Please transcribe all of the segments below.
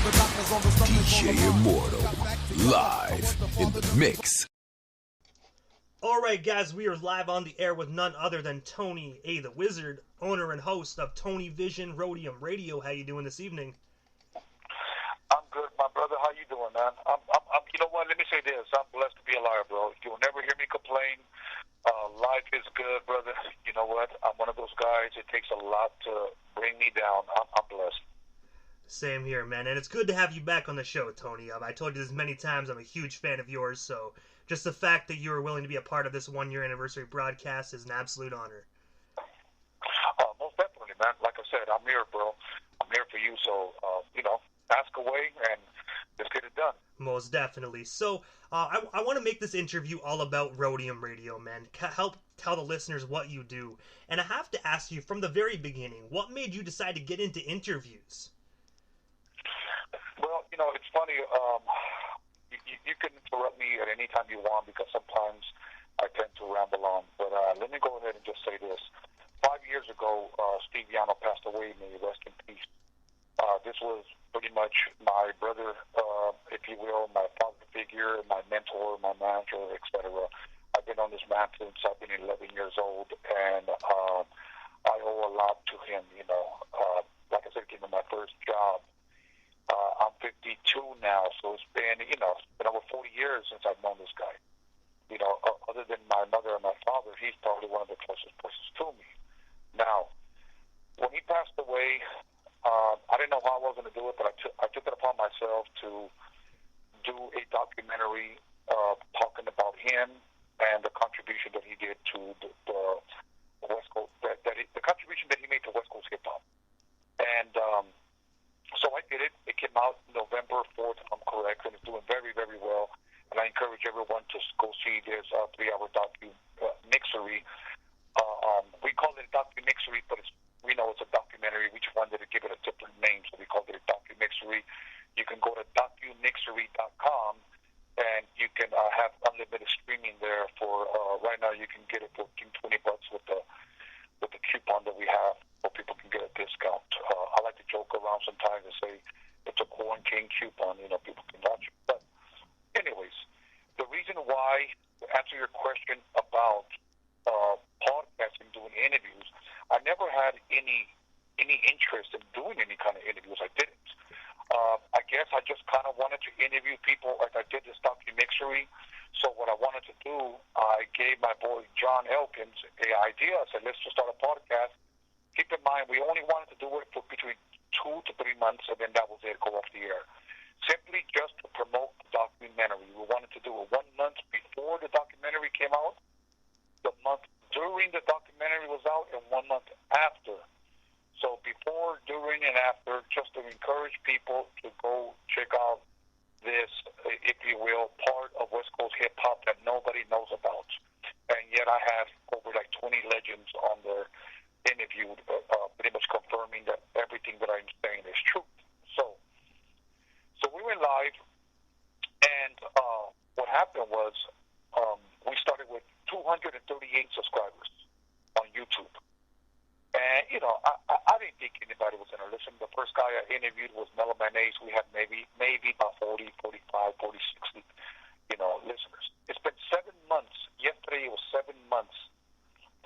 DJ Immortal, live in the mix. Alright guys, we are live on the air with none other than Tony A. the Wizard, owner and host of Tony Vision Roadum Radio. How you doing this evening? I'm good, my brother. How you doing, man? I'm you know what? Let me say this. I'm blessed to be alive, bro. You'll never hear me complain. Life is good, brother. You know what? I'm one of those guys. It takes a lot to bring me down. I'm blessed. Same here, man. And it's good to have you back on the show, Tony. I told you this many times. I'm a huge fan of yours, so just the fact that you were willing to be a part of this one-year anniversary broadcast is an absolute honor. Most definitely, man. Like I said, I'm here, bro. I'm here for you, so, ask away and let's get it done. Most definitely. So, I want to make this interview all about Roadum Radio, man. Help tell the listeners what you do. And I have to ask you, from the very beginning, what made you decide to get into interviews? Well, it's funny. You can interrupt me at any time you want because sometimes I tend to ramble on. But let me go ahead and just say this. 5 years ago, Steve Yano passed away. May he rest in peace. This was pretty much my brother, if you will, my father figure, my mentor, my manager, etc. I've been on this man since I've been 11 years old, and I owe a lot to him. Like I said, gave me my first job. I'm 52 now, so it's been over 40 years since I've known this guy. Other than my mother and my father, he's probably one of the closest persons to me. Now, when he passed away, I didn't know how I was going to do it, but I took it upon myself to do a documentary talking about him and the contribution that he did to the West Coast, the contribution that he made to West Coast hip hop. And so I did it. It came out November 4th, if I'm correct, and it's doing very, very well. And I encourage everyone to go see this 3-hour docu-mixery. We call it a docu-mixery, but we know it's a documentary. We just wanted to give it a different name, so we called it a docu-mixery. You can go to documixery.com, and you can have unlimited streaming there for, right now you can get it for $20 with the coupon that we have, so people can get a discount. I like to joke around sometimes and say it's a quarantine coupon, people can watch it. But anyways, the reason why, to answer your question about podcasting, doing interviews, I never had any interest in doing any kind of interviews. I didn't. I guess I just kind of wanted to interview people like I did this docu-mixery. So what I wanted to do, I gave my boy John Elkins an idea. I said, let's just start a podcast. Keep in mind, we only wanted to do it for between 2 to 3 months, and then that was it, go off the air. Simply just to promote the documentary. We wanted to do it 1 month before the documentary came out, the month during the documentary was out, and 1 month after. So before, during, and after, just to encourage people to go check out this, if you will, part of West Coast hip-hop that nobody knows about. And yet I have over 20 legends on there interviewed, pretty much confirming that everything that I'm saying is true. So we went live, and what happened was we started with 238 subscribers on YouTube. And, I didn't think anybody was going to listen. The first guy I interviewed was Mellow Mayonnaise. We had maybe about 40, 45, 40, 60, listeners. It's been 7 months. Yesterday it was 7 months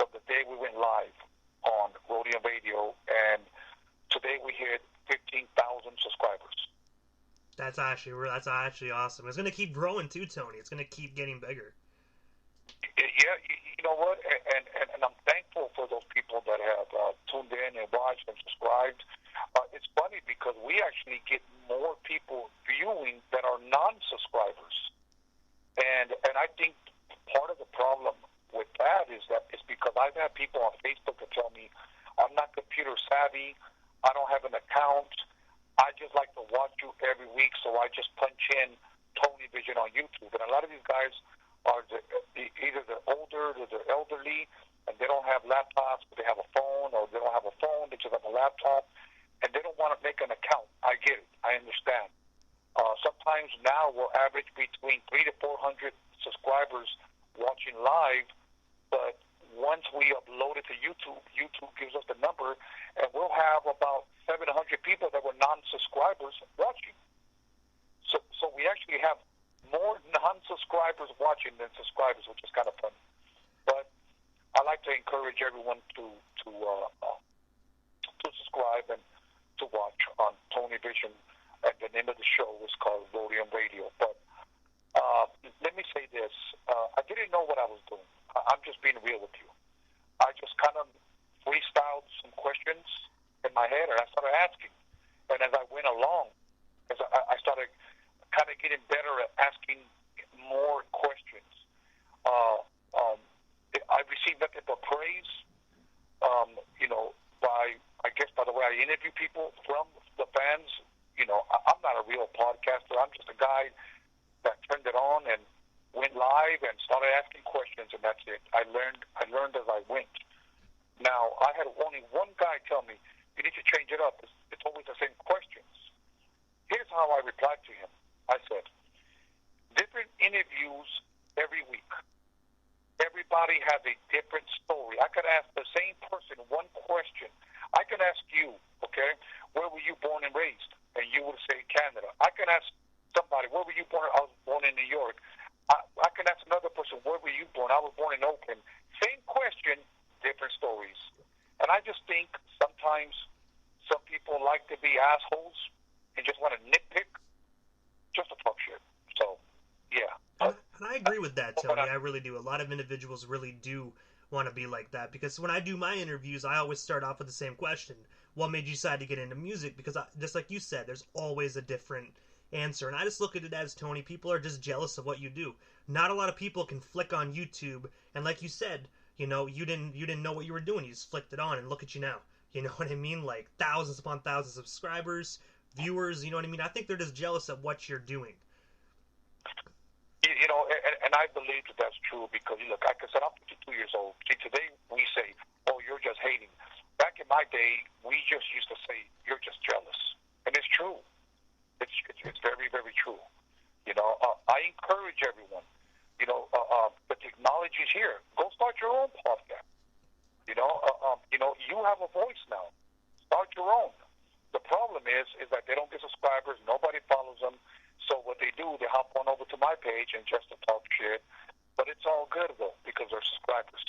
from the day we went live on Roadum Radio, and today we hit 15,000 subscribers. That's actually awesome. It's going to keep growing too, Tony. It's going to keep getting bigger. Yeah, you know what? And I'm thankful for those people that have tuned in and watched and subscribed. It's funny because we actually get more people viewing that are non-subscribers. And I think part of the problem with that is that it's because I've had people on Facebook that tell me, I'm not computer savvy, I don't have an account, I just like to watch you every week, so I just punch in Tony Vision on YouTube. And a lot of these guys are either they're older, or they're elderly, and they don't have laptops, but they have a phone, or they don't have a phone, they just have a laptop, and they don't want to make an account. I get it. I understand. Sometimes now we'll average between 300 to 400 subscribers watching live, but once we upload it to YouTube, YouTube gives us the number, and we'll have about 700 people that were non-subscribers watching. subscribers watching than subscribers, which is kind of funny. But I like to encourage everyone to subscribe and to watch on Tony Vision. And the name of the show is called Roadum Radio. But let me say this. I didn't know what I was doing. I'm just being real with you. I just kind of freestyled some questions in my head, and I started asking. And as I went along, as I started kind of getting better at asking more questions, I received nothing but praise, by the way I interview people from the fans. I'm not a real podcaster. I'm just a guy that turned it on and went live and started asking questions, and that's it. I learned as I went. Now, I had only one guy tell me, you need to change it up. It's always the same questions. Here's how I replied to him. I said, different interviews every week. Everybody has a different story. I could ask the same person one question. I can ask you, okay, where were you born and raised? And you would say Canada. I can ask somebody, where were you born? I was born in New York. I can ask another person, where were you born? I was born in Oakland. Same question, different stories. And I just think sometimes some people like to be assholes and just want to nitpick just to talk shit. So, yeah. And I agree with that, Tony. I really do. A lot of individuals really do want to be like that, because when I do my interviews, I always start off with the same question. What made you decide to get into music? Because just like you said, there's always a different answer. And I just look at it as, Tony, people are just jealous of what you do. Not a lot of people can flick on YouTube, and like you said, you didn't know what you were doing. You just flicked it on, and look at you now. You know what I mean? Like thousands upon thousands of subscribers, viewers, you know what I mean? I think they're just jealous of what you're doing. And I believe that's true because, look, like I said, I'm 52 years old. See, today we say, oh, you're just hating. Back in my day, we just used to say, you're just jealous. And it's true. It's very, very true. I encourage everyone. The technology's here. Go start your own podcast. You have a voice now. Start your own. The problem is that they don't get subscribers. Nobody follows them. So what they do, they hop on over to my page and just to talk shit. But it's all good, though, because they're subscribers.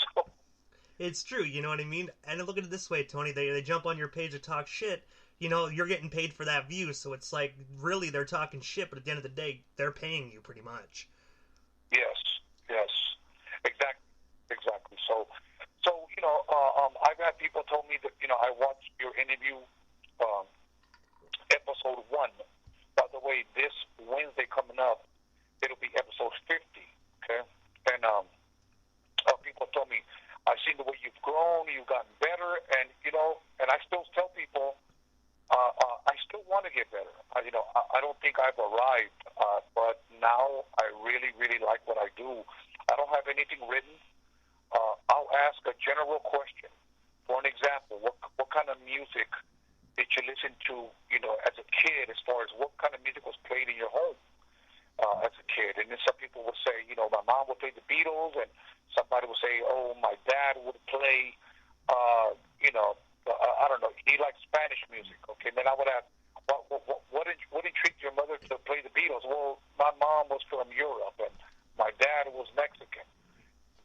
It's true, you know what I mean? And look at it this way, Tony. They jump on your page to talk shit. You're getting paid for that view. So it's like, really, they're talking shit. But at the end of the day, they're paying you pretty much. Yes. Exactly. So I've had people tell me that, I watched your interview, episode 1. By the way, this Wednesday coming up, it'll be episode 50, okay? And people told me, I've seen the way you've grown, you've gotten better, and, and I still tell people, I still want to get better. I don't think I've arrived, but now I really, really like what I do. I don't have anything written. I'll ask a general question. For an example, what kind of music did you listen to, as a kid, as far as what kind of music was played in your home as a kid? And then some people would say, my mom would play the Beatles, and somebody would say, oh, my dad would play, I don't know, he likes Spanish music. Okay, and then I would ask, what intrigued your mother to play the Beatles? Well, my mom was from Europe, and my dad was Mexican.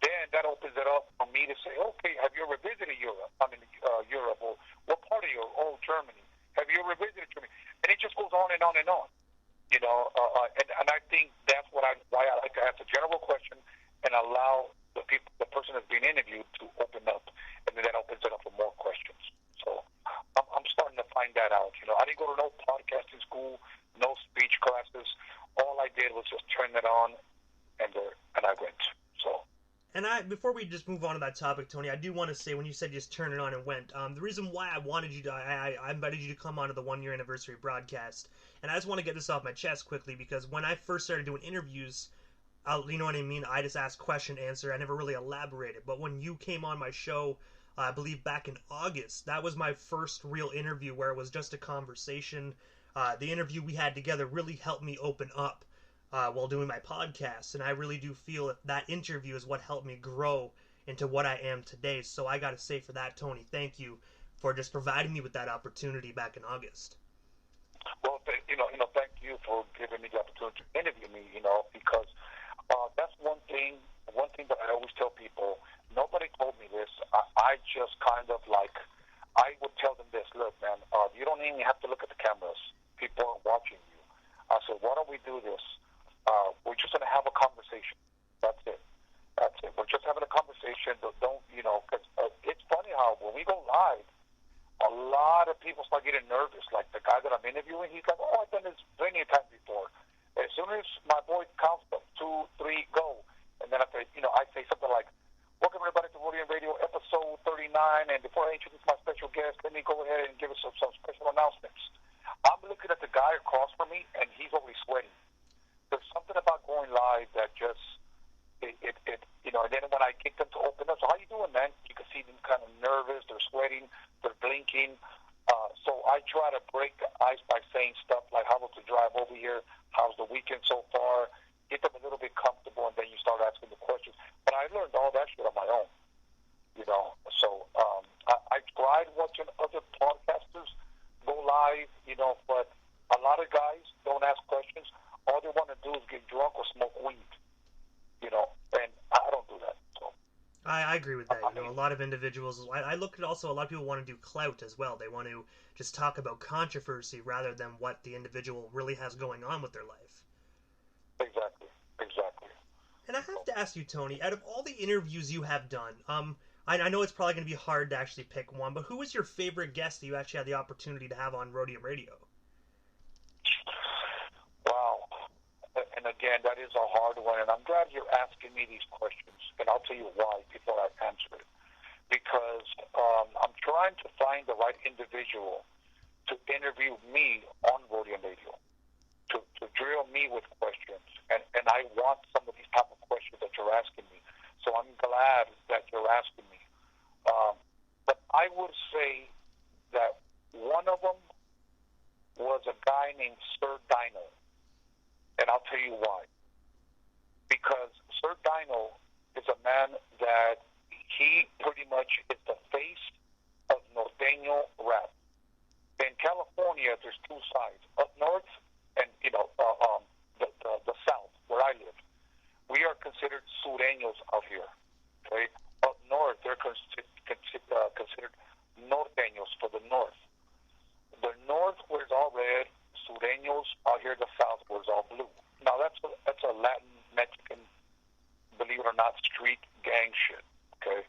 Then that opens it up for me to say, okay, have you ever visited Europe? Europe, or what part of Europe? Oh, Germany. Have you ever visited Germany? And it just goes on and on and on. And I think that's why I like to ask a general question and allow the person that's being interviewed to open up, and then that opens it up for more questions. So I'm starting to find that out. I didn't go to no podcasting school, no speech classes. All I did was just turn it on, and I went. So. And before we just move on to that topic, Tony, I do want to say, when you said just turn it on and went, the reason why I wanted you to, I invited you to come onto the 1-year anniversary broadcast, and I just want to get this off my chest quickly, because when I first started doing interviews, you know what I mean, I just asked question, answer, I never really elaborated, but when you came on my show, I believe back in August, that was my first real interview where it was just a conversation. The interview we had together really helped me open up while doing my podcast, and I really do feel that interview is what helped me grow into what I am today. So I gotta say, for that, Tony, thank you for just providing me with that opportunity back in August. Well, thank you for giving me the opportunity to interview me, because I said, why don't we do this? We're just going to have a conversation. That's it. That's it. We're just having a conversation. Don't because it's funny how when we go live, a lot of people start getting nervous. Like the guy that I'm interviewing, he's like, oh, I've done this plenty of times before. As soon as my boy counts up, 2, 3, go. And then I say something like, welcome everybody to Roadum Radio episode 39. And before I introduce my special guest, let me go ahead and give us some special announcements. I'm looking at the guy across from me, and he's already sweating. There's something about going live that just, and then when I get them to open up, so how you doing, man? You can see them kind of nervous, they're sweating, they're blinking. So I try to break the ice by saying stuff like, how was the drive over here? How's the weekend so far? Get them a little bit comfortable, and then you start asking the questions. But I learned all that shit on my own, So I tried watching other podcasters go live, but a lot of guys don't ask questions. All they want to do is get drunk or smoke weed, and I don't do that. So I agree with that. A lot of individuals. I look at also a lot of people want to do clout as well. They want to just talk about controversy rather than what the individual really has going on with their life. Exactly. And I have to ask you, Tony, out of all the interviews you have done, I know it's probably going to be hard to actually pick one, but who was your favorite guest that you actually had the opportunity to have on Roadum Radio? Wow. And again, that is a hard one, and I'm glad you're asking me these questions, and I'll tell you why before I answer it. Because I'm trying to find the right individual to interview me on Roadum Radio, to drill me with questions, and I want some of these type of questions that you're asking me. So I'm glad that you're asking me. But I would say that one of them was a guy named Sir Dino. And I'll tell you why. Because Sir Dino is a man that he pretty much is the face of norteño rap. In California, there's two sides. Up north and, the south, where I live. We are considered sureños out here. Okay? Up north, they're considered norteños for the north. The north, where it's all red, sureños out here in the south, where it's all blue. Now, that's a Latin, Mexican, believe it or not, street gang shit. Okay?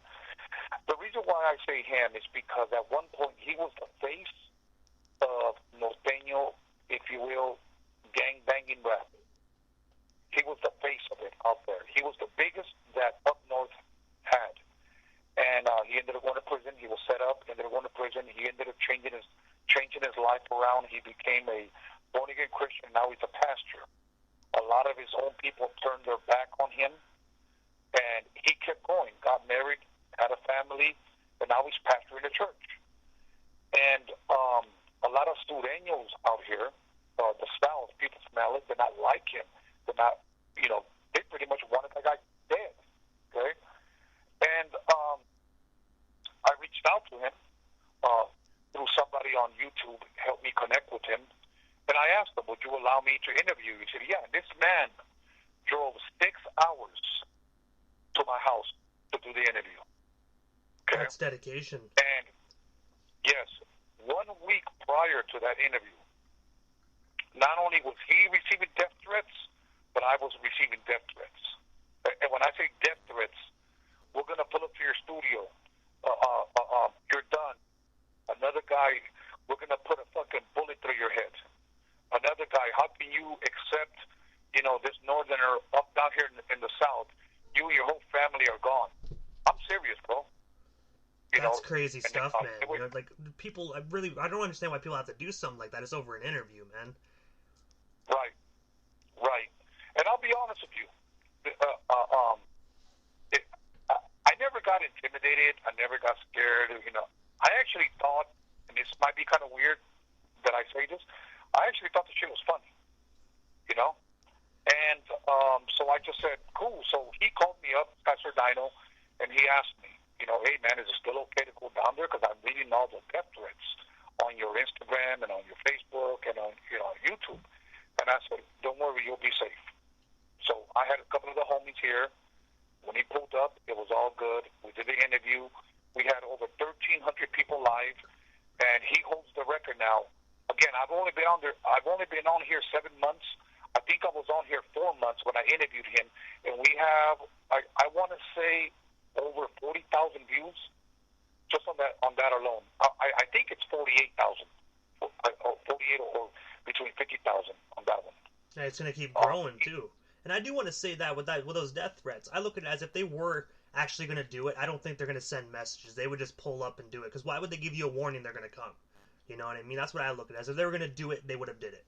The reason why I say him is because at one point he was the face of norteño, if you will, gang-banging rap. He was the face of it out there. He was the biggest that up north had. And he ended up going to prison. He was set up, ended up going to prison. He ended up changing his life around. He became a born-again Christian. Now he's a pastor. A lot of his own people turned their back on him, and he kept going. Got married, had a family, and now he's pastoring a church. And a lot of sureños out here, the South, people smell it. They're not like him. They're not, they pretty much wanted that guy dead. Okay? And I reached out to him through somebody on YouTube, helped me connect with him. And I asked him, would you allow me to interview you? He said, yeah. This man drove 6 hours to my house to do the interview. Okay? That's dedication. And, yes, 1 week prior to that interview, not only was he receiving death threats, but I was receiving death threats. And when I say death threats, we're going to pull up to your studio. You're done. Another guy, we're going to put a fucking bullet through your head. Another guy, how can you accept, this northerner up down here in the South? You and your whole family are gone. I'm serious, bro. That's crazy stuff, man. People, I don't understand why people have to do something like that. It's over an interview, man. Right. And I'll be honest with you. I never got intimidated. I never got scared. I actually thought, and this might be kind of weird that I say this, I actually thought the shit was funny. And so I just said, cool. So he called me up, Pastor Dino, and he asked me, hey, man, is it still okay to go down there? Because I'm reading all the death threats on your Instagram and on your Facebook and on YouTube. And I said, don't worry, you'll be safe. So I had a couple of the homies here. When he pulled up, it was all good. We did the interview. We had over 1,300 people live, and he holds the record now. Again, I've only been on here 7 months, And it's going to keep growing, too. And I do want to say that with those death threats, I look at it as if they were actually going to do it, I don't think they're going to send messages. They would just pull up and do it. Because why would they give you a warning they're going to come? You know what I mean? That's what I look at it as. If they were going to do it, they would have did it.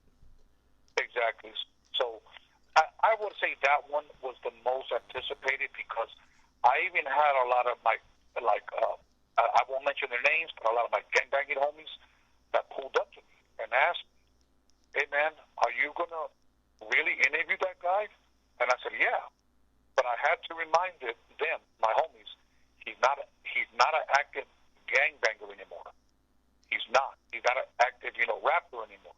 Exactly. So I would say that one was the most anticipated because I even had a lot of my, I won't mention their names, but a lot of my gangbanging homies that pulled up to me and asked, hey, man, are you going to really interview that guy? And I said, yeah. But I had to remind them, my homies, he's not an active gangbanger anymore. He's not. He's not an active, rapper anymore.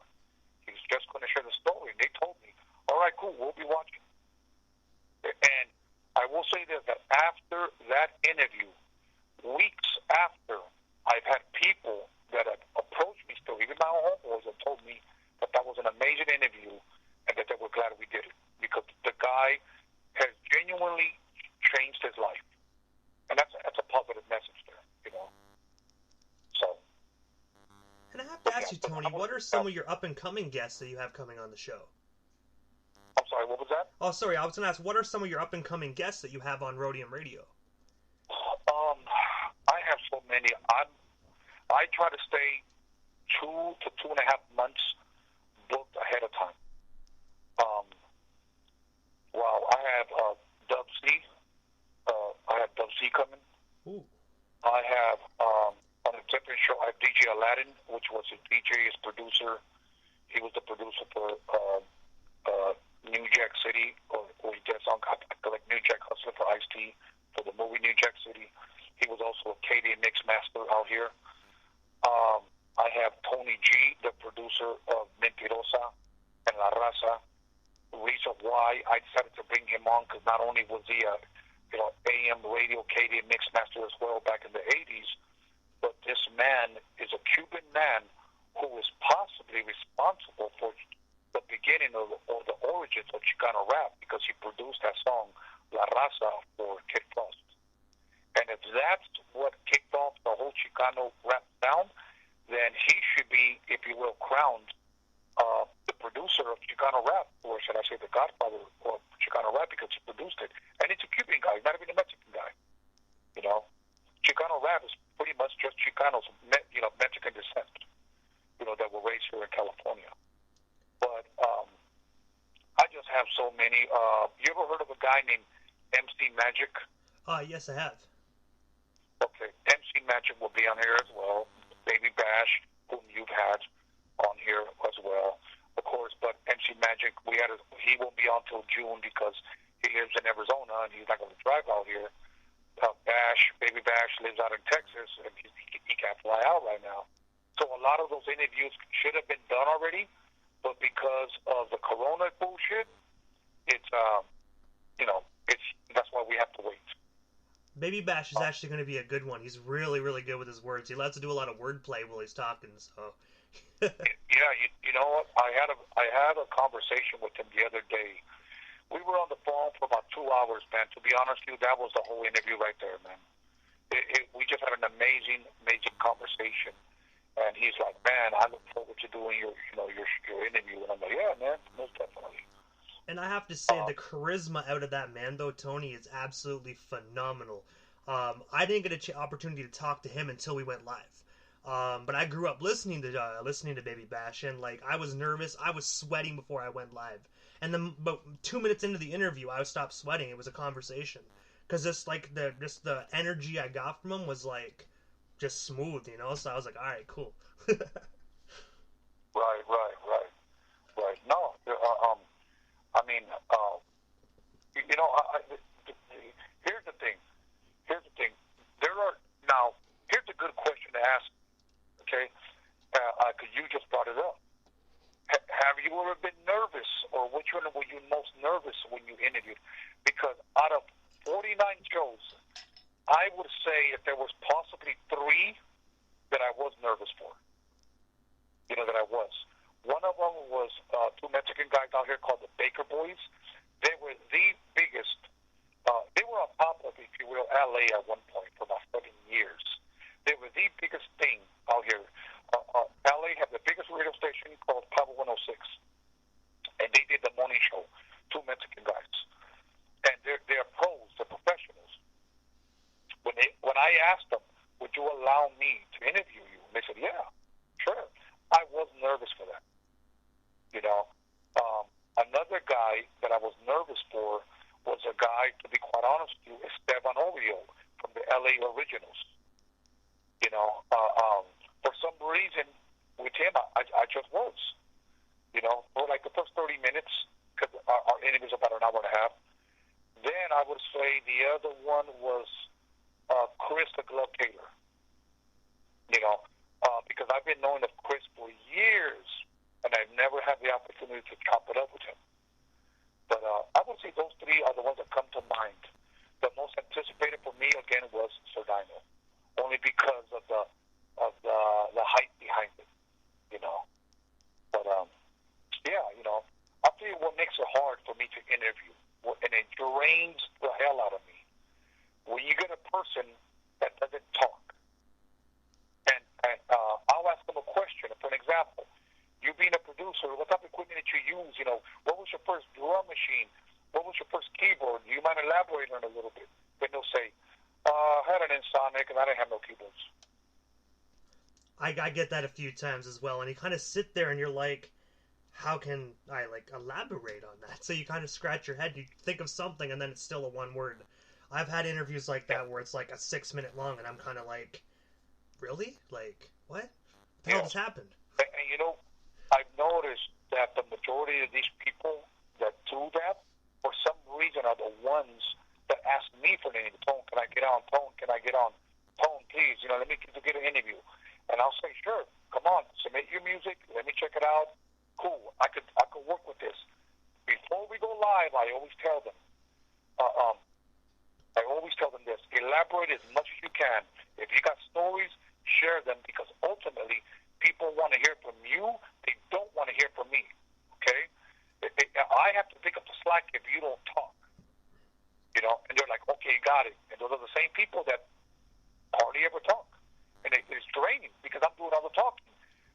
He's just going to share the story. And they told me, all right, cool, we'll be watching. And I will say this, that after that interview, weeks after, I've had people that have approached me still, even my own homeboys, have told me that that was an amazing interview and that they were glad we did it. Because the guy has genuinely changed his life. And that's a positive message there, So. And I have to ask you, Tony, what are some of your up-and-coming guests that you have coming on the show? I'm sorry, what was that? Oh, sorry, I was going to ask, what are some of your up-and-coming guests that you have on Roadum Radio? I have so many. I try to stay 2 to 2.5 months booked ahead of time. Wow, I have Dub C. I have Dub C coming. Ooh. I have on a different show. I have DJ Aladdin, which was a DJ, his producer. He was the producer for New Jack City, or he did a song like New Jack Hustler for Ice-T for the movie New Jack City. He was also a KD mix master out here. I have Tony G, the producer of Mentirosa and La Raza. The reason why I decided to bring him on, because not only was he a AM radio KD mix master as well back in the 80s, but this man is a Cuban man who is possibly responsible for the beginning or the origins of Chicano rap, because he produced that song La Raza for Kid Frost. And if that's what kicked off the whole Chicano rap sound, then he should be, if you will, crowned the producer of Chicano rap, or should I say the godfather of Chicano rap, because he produced it. And it's a Cuban guy, not even a Mexican guy. Chicano rap is pretty much just Chicanos, Mexican descent, that were raised here in California. But I just have so many. You ever heard of a guy named MC Magic? Yes, I have. Okay, MC Magic will be on here as well. Baby Bash, whom you've had on here as well, of course. But MC Magic, he won't be on till June because he lives in Arizona and he's not going to drive out here. Baby Bash lives out in Texas and he can't fly out right now. So a lot of those interviews should have been done already, but because of the Corona bullshit, it's that's why we have to wait. Baby Bash is actually going to be a good one. He's really, really good with his words. He loves to do a lot of wordplay while he's talking. So. Yeah, you know what? I had a conversation with him the other day. We were on the phone for about 2 hours, man. To be honest with you, that was the whole interview right there, man. We just had an amazing conversation. And he's like, man, I look forward to doing your interview. And I'm like, yeah, man, most definitely. And I have to say, the charisma out of that man, though, Tony, is absolutely phenomenal. I didn't get an opportunity to talk to him until we went live. But I grew up listening to Baby Bash, and I was nervous. I was sweating before I went live. And then, but 2 minutes into the interview, I stopped sweating. It was a conversation, because the energy I got from him was just smooth, So I was like, all right, cool. Right. No, I mean, here's the thing. Here's a good question to ask. Okay, because you just brought it up. Have you ever been nervous, or which one were you most nervous when you interviewed? Because out of 49 shows, I would say that there was possibly 3 that I was nervous for. That I was. One of them was 2 Mexican guys out here called the Baker Boys. They were the biggest. They were on top of, if you will, LA at one point for about 7 years. They were the biggest thing out here. LA had the biggest radio station called Power 106. And they did the morning Mexican guys, and they're pros, they're professionals. When I asked them, would you allow me to interview you? And they said, yeah, sure. I was nervous for that. You know, another guy that I was nervous for was a guy, to be quite honest with you, Esteban Ovio from the LA Originals. You know, for some reason with him, I just was. You know, for like the first 30 minutes, because our interview was about an hour and a half. Then I would say the other one was Chris the Glove Taylor. You know, because I've been knowing of Chris for years, and I've never had the opportunity to chop it up with him. But I would say those three are the ones that come to mind. The most anticipated for me, again, was Sardino, only because of the hype behind it, you know. But, yeah, you know, I'll tell you what makes it hard for me to interview, and it drains the hell out of me. When you get a person that doesn't talk, and I'll ask them a question. For an example, you being a producer, what type of equipment did you use? You know, what was your first drum machine? What was your first keyboard? Do you mind elaborating on it a little bit? Then they'll say, I had an Insonic and I didn't have no keyboards. I get that a few times as well, and you kind of sit there and you're like, how can I, like, elaborate on that? So you kind of scratch your head, you think of something, and then it's still a one word. I've had interviews like that where it's like a 6 minute long, and I'm kind of like, really? Like, what? What the hell just happened? And you know, I've noticed that the majority of these people that do that, for some reason, are the ones that ask me for an interview. Tone, can I get on? Tone, can I get on? Tone, please, you know, let me get an interview. And I'll say, sure, come on, submit your music, let me check it out. Cool, I could work with this. Before we go live, I always tell them, this, elaborate as much as you can. If you got stories, share them, because ultimately, people want to hear from you, they don't want to hear from me, okay? I have to pick up the slack if you don't talk, you know, and they're like, okay, got it. And those are the same people that hardly ever talk. And it's draining because I'm doing all the talking.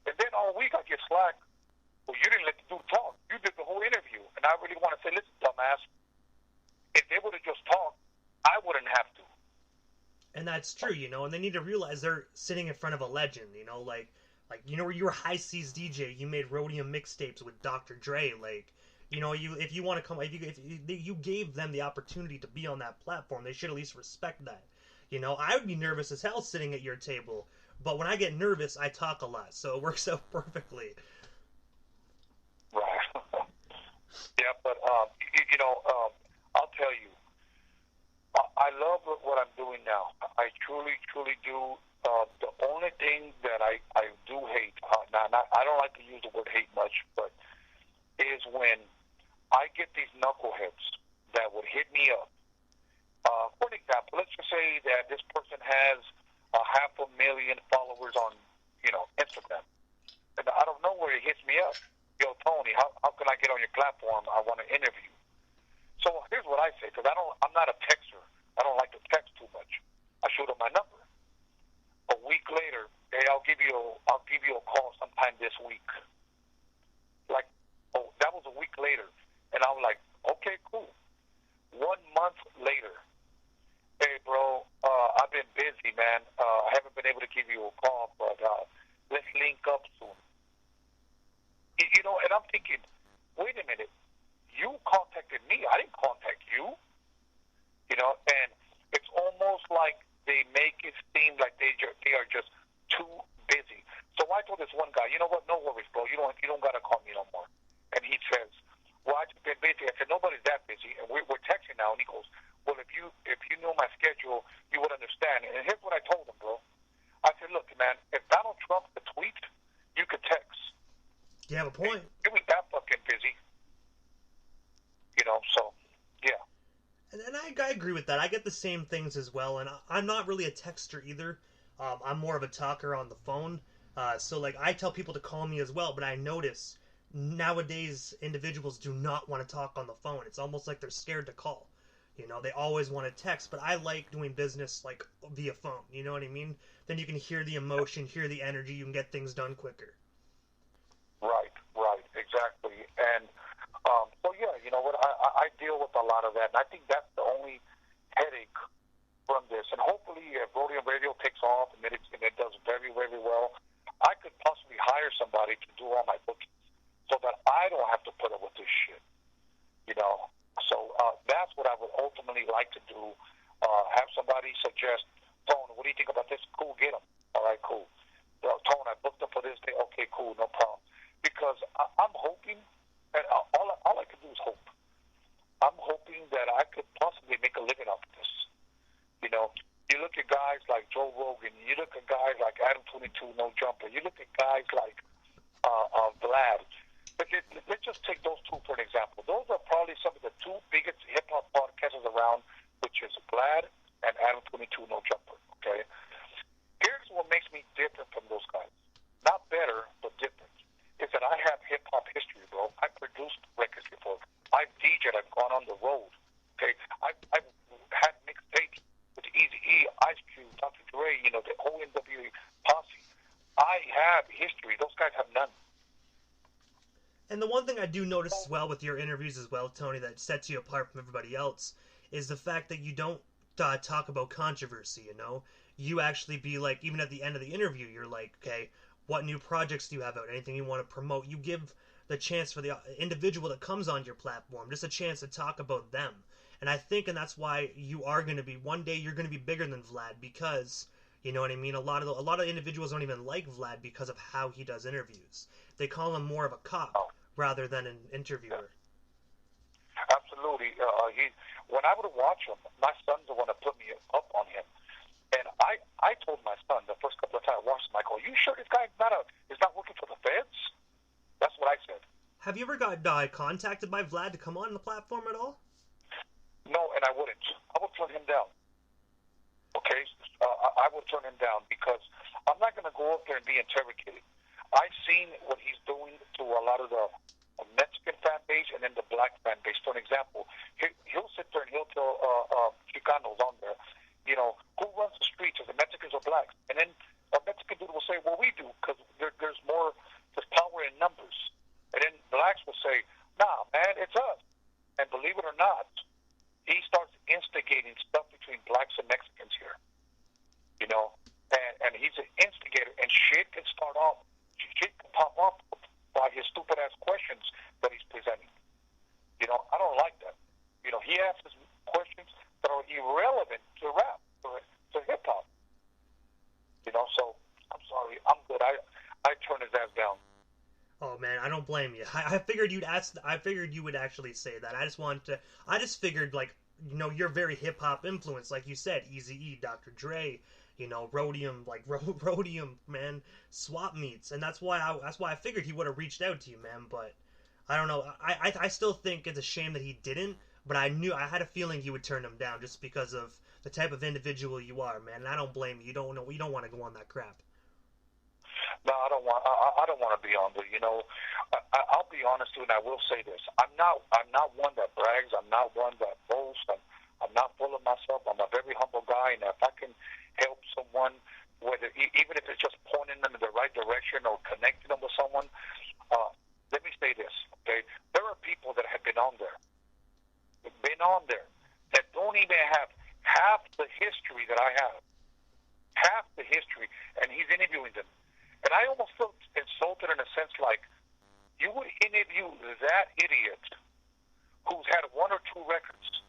And then all week I get slack. Well, you didn't let the dude talk. You did the whole interview. And I really want to say, listen, dumbass, if they would have just talked, I wouldn't have to. And that's true, you know, and they need to realize they're sitting in front of a legend, you know, like you know, you were High C's DJ, you made Roadum mixtapes with Dr. Dre, like, you know, if you want to come, if you gave them the opportunity to be on that platform, they should at least respect that. You know, I would be nervous as hell sitting at your table, but when I get nervous, I talk a lot, so it works out perfectly. Right. Yeah, but you know, I'll tell you, I love what I'm doing now. I truly, truly do. The only thing that I do hate, I don't like to use the word hate much, but is when I get these knuckleheads that would hit me up. For an example, let's just say that this person has 500,000 followers on, you know, Instagram, and out of nowhere he hits me up. Yo, Tony, how can I get on your platform? I want to interview. So here's what I say, because I'm not a texter. I don't like to text too much. I shoot him my number. A week later, hey, I'll give you a call sometime this week. Like, oh, that was a week later, and I'm like, okay, cool. 1 month later, hey, bro, I've been busy, man. I haven't been able to give you a call, but let's link up soon. You know, and I'm thinking, wait a minute, you contacted me. I didn't contact you. You know, and it's almost like they make it seem like they are just too busy. So I told this one guy, you know what, no worries, bro. You don't got to call me no more. And he says, well, I've been busy. I said, nobody's that busy. And we're texting now. And he goes, well, if you knew my schedule, you would understand. And here's what I told him, bro. I said, look, man, if Donald Trump could tweet, you could text. You have a point. You ain't that fucking busy. You know, so, yeah. And I agree with that. I get the same things as well, and I'm not really a texter either. I'm more of a talker on the phone. So, like, I tell people to call me as well, but I notice nowadays individuals do not want to talk on the phone. It's almost like they're scared to call. You know, they always want to text, but I like doing business, like, via phone. You know what I mean? Then you can hear the emotion, hear the energy, you can get things done quicker. Right, exactly. And so, yeah, you know what, I I deal with a lot of that, and I think that's the only headache from this. And hopefully, if Roadum Radio takes off and it does very, very well, I could possibly hire somebody to do all my bookings so that I don't have to put up with this shit. You know, so that's what I would ultimately like to do. Have somebody suggest, Tone, what do you think about this? Cool, get them. All right, cool. Tone, I booked them for this day. Okay, cool, no problem. Because I'm hoping, and all I can do is hope. I'm hoping that I could possibly make a living off of this. You know, you look at guys like Joe Rogan, you look at guys like Adam 22, No Jumper, you look at guys like Vlad. But let's just take those two for an example. Those are probably some of the two biggest hip-hop podcasters around, which is Vlad and Adam 22, No Jumper, okay? Here's what makes me different from those guys. Not better, but different. Is that I have hip-hop history, bro. I produced records before. I've DJ'd. I've gone on the road, okay? I've had mixtapes with Eazy-E, Ice Cube, Dr. Dre, you know, the whole NWA posse. I have history. Those guys have none. And the one thing I do notice as well with your interviews as well, Tony, that sets you apart from everybody else is the fact that you don't talk about controversy, you know? You actually be like, even at the end of the interview, you're like, okay, what new projects do you have out? Anything you want to promote? You give the chance for the individual that comes on your platform just a chance to talk about them. And I think, and that's why you are going to be, one day you're going to be bigger than Vlad because, you know what I mean? A lot of individuals don't even like Vlad because of how he does interviews. They call him more of a cop rather than an interviewer. Absolutely. When I would watch him, my son's the one that put me up on him. And I told my son the first couple of times I watched him, I go, you sure this guy is not working for the feds? That's what I said. Have you ever got contacted by Vlad to come on the platform at all? No, and I wouldn't. I would turn him down. Okay? I would turn him down because I'm not going to go up there and be interrogated. I've seen what he's doing to a lot of the Mexican fan base and then the black fan base. For an example, he'll sit there and he'll tell Chicanos on there, you know, who runs the streets, is it Mexicans or blacks? And then a Mexican dude will say, well, we do, because there's power in numbers. And then blacks will say, nah, man, it's us. And believe it or not, he starts instigating stuff between blacks and Mexicans here, you know, and he's an instigator, and shit can pop up by his stupid-ass questions that he's presenting. You know, I don't like that. You know, he asks questions that are irrelevant to rap, to hip-hop. You know, so, I'm sorry, I'm good. I turn his ass down. Oh man, I don't blame you. I figured you'd ask. I figured you would actually say that. I just figured, like, you know, you're very hip hop influenced, like you said, Eazy-E, Dr. Dre, you know, Roadum, like Roadum, man, swap meets, and that's why I figured he would have reached out to you, man. But I don't know. I still think it's a shame that he didn't. But I had a feeling you would turn him down just because of the type of individual you are, man. And I don't blame you. You don't want to go on that crap. No, I don't want to be on there. You know, I'll be honest with you, and I will say this: I'm not one that brags. I'm not one that boasts. I'm not full of myself. I'm a very humble guy, and if I can help someone, whether even if it's just pointing them in the right direction or connecting them with someone, let me say this: okay, there are people that have been on there that don't even have half the history that I have, half the history, and he's interviewing them. And I almost felt insulted in a sense like, you would interview that idiot who's had one or two records,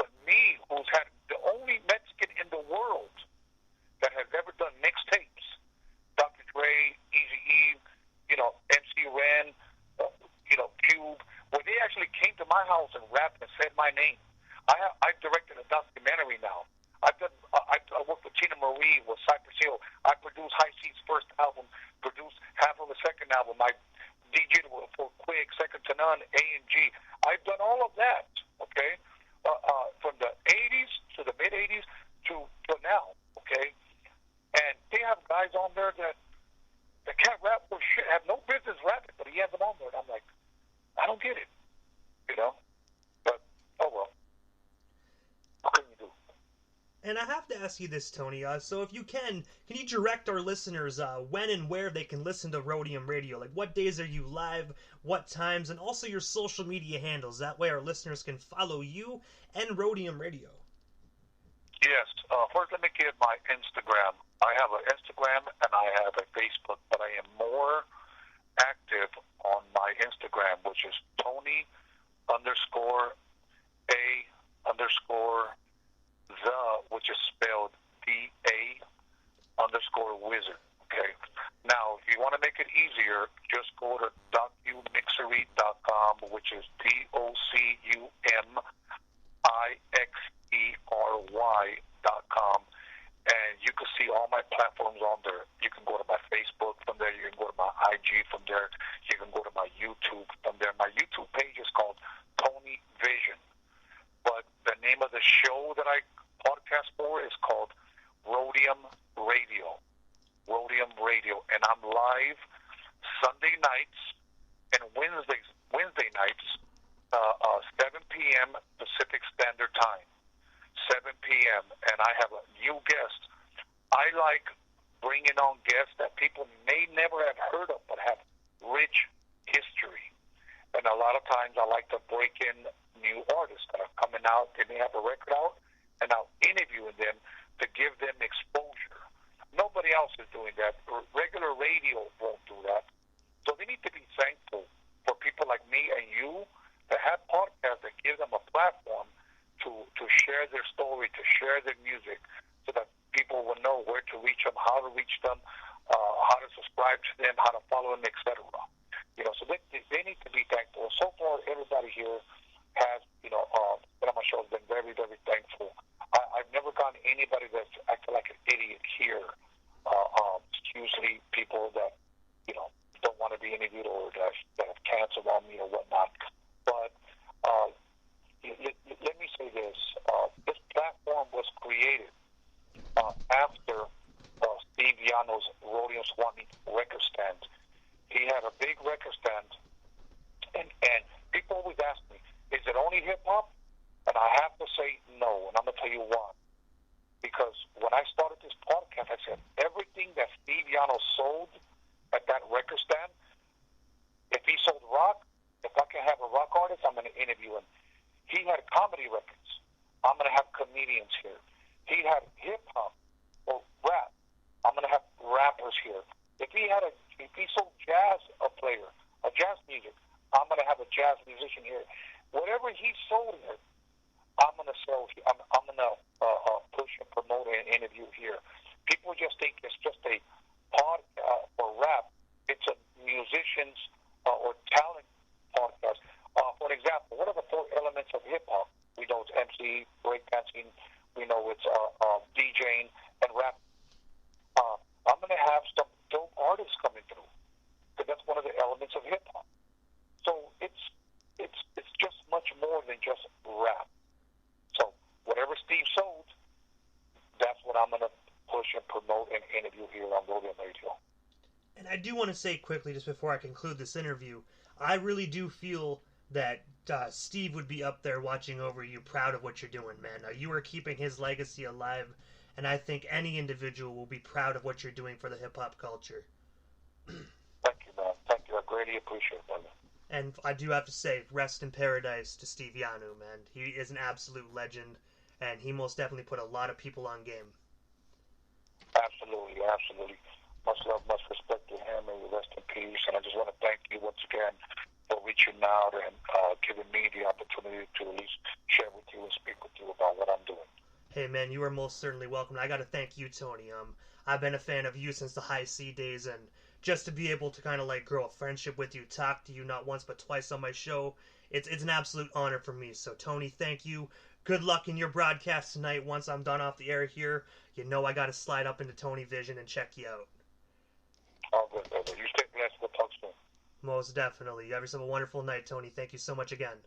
but me, who's had the only Mexican in the world that has ever done mixtapes, Dr. Dre, Eazy-E, you know, MC Ren, you know, Cube, where they actually came to my house and rapped and said my name. I've directed a documentary now. I worked with Tina Marie, with Cypress Hill. I produced High C's first album, produced half of the second album. I DJ'd for Quig, Second to None, A&G. I've done all of that, okay, from the 80s to the mid-80s to now, okay? And they have guys on there that can't rap for shit, have no business rapping, but he has them on there. And I'm like, I don't get it, you know? But, oh well. What can you do? And I have to ask you this, Tony. So if you can you direct our listeners when and where they can listen to Roadum Radio? Like, what days are you live, what times, and also your social media handles. That way our listeners can follow you and Roadum Radio. Yes. First, let me give my Instagram. I have an Instagram and I have a Facebook, but I am more active on my Instagram, which is Tony_A_the, which is spelled DA_wizard. Okay. Now, if you want to make it easier, just go to documixery.com, which is DOCUMIXERY.com, and you can see all my platforms on there. You can go to my Facebook from there. You can go to my IG from there. You can go to my YouTube from there. My YouTube page is called Tony Vision, but the name of the show that I podcast for is called Roadum Radio. Roadum Radio, and I'm live Sunday nights and Wednesday nights, 7 p.m. Pacific Standard Time, 7 p.m. And I have a new guest. I like bringing on guests that people may never have heard of, but have rich history. And a lot of times I like to break in new artists that are coming out. They may have a record out, and I'll interview them to give them exposure. Nobody else is doing that. Regular radio won't do that. So they need to be thankful for people like me and you that have podcasts that give them a platform to share their story, to share their music, so that people will know where to reach them, how to reach them, how to subscribe to them, how to follow them, etc. So they need to be thankful. So far, everybody here has, been on my show has been very, very thankful. I've never gotten anybody that's acted like an idiot here. It's usually people that, don't want to be interviewed or that have canceled on me or whatnot. But let me say this. This platform was created after Steve Yano's Roadum Swami record stand. He had a big record stand, and people always ask me, is it only hip-hop? And I have to say no, and I'm going to tell you why. Because when I started this podcast, I said everything that Steve Yano sold at that record stand, if he sold rock, if I can have a rock artist, I'm going to interview him. He had comedy records. I'm going to have comedians here. He had hip-hop or rap. I'm going to have rappers here. If he sold jazz, a player, a jazz music, I'm going to have a jazz musician here. Whatever he sold here, I'm going to sell. I'm going to push and promote and interview here. People just think it's just a podcast or rap. It's a musician's or talent podcast. For example, what are the four elements of hip hop? We know it's MC, breakdancing. We know it's DJing and rap. I'm going to have some dope artists coming through, because that's one of the elements of hip hop. So it's just much more than just rap. So whatever Steve sold, that's what I'm going to push and promote and interview here on Roadum Radio. And I do want to say quickly, just before I conclude this interview, I really do feel that Steve would be up there watching over you, proud of what you're doing, man. You are keeping his legacy alive, and I think any individual will be proud of what you're doing for the hip-hop culture. Thank you, man. Thank you. I greatly appreciate it, brother. And I do have to say, rest in paradise to Steve Yano, man. He is an absolute legend, and he most definitely put a lot of people on game. Absolutely, absolutely. Much love, much respect to him, and rest in peace. And I just want to thank you once again for reaching out and giving me the opportunity to at least share with you and speak with you about what I'm doing. Hey, man, you are most certainly welcome. I got to thank you, Tony. I've been a fan of you since the High C days, and just to be able to kind of like grow a friendship with you, talk to you not once but twice on my show, it's an absolute honor for me. So, Tony, thank you. Good luck in your broadcast tonight. Once I'm done off the air here, I got to slide up into Tony Vision and check you out. All good, brother. You stay blessed. We'll talk soon. Most definitely. You have yourself a wonderful night, Tony. Thank you so much again.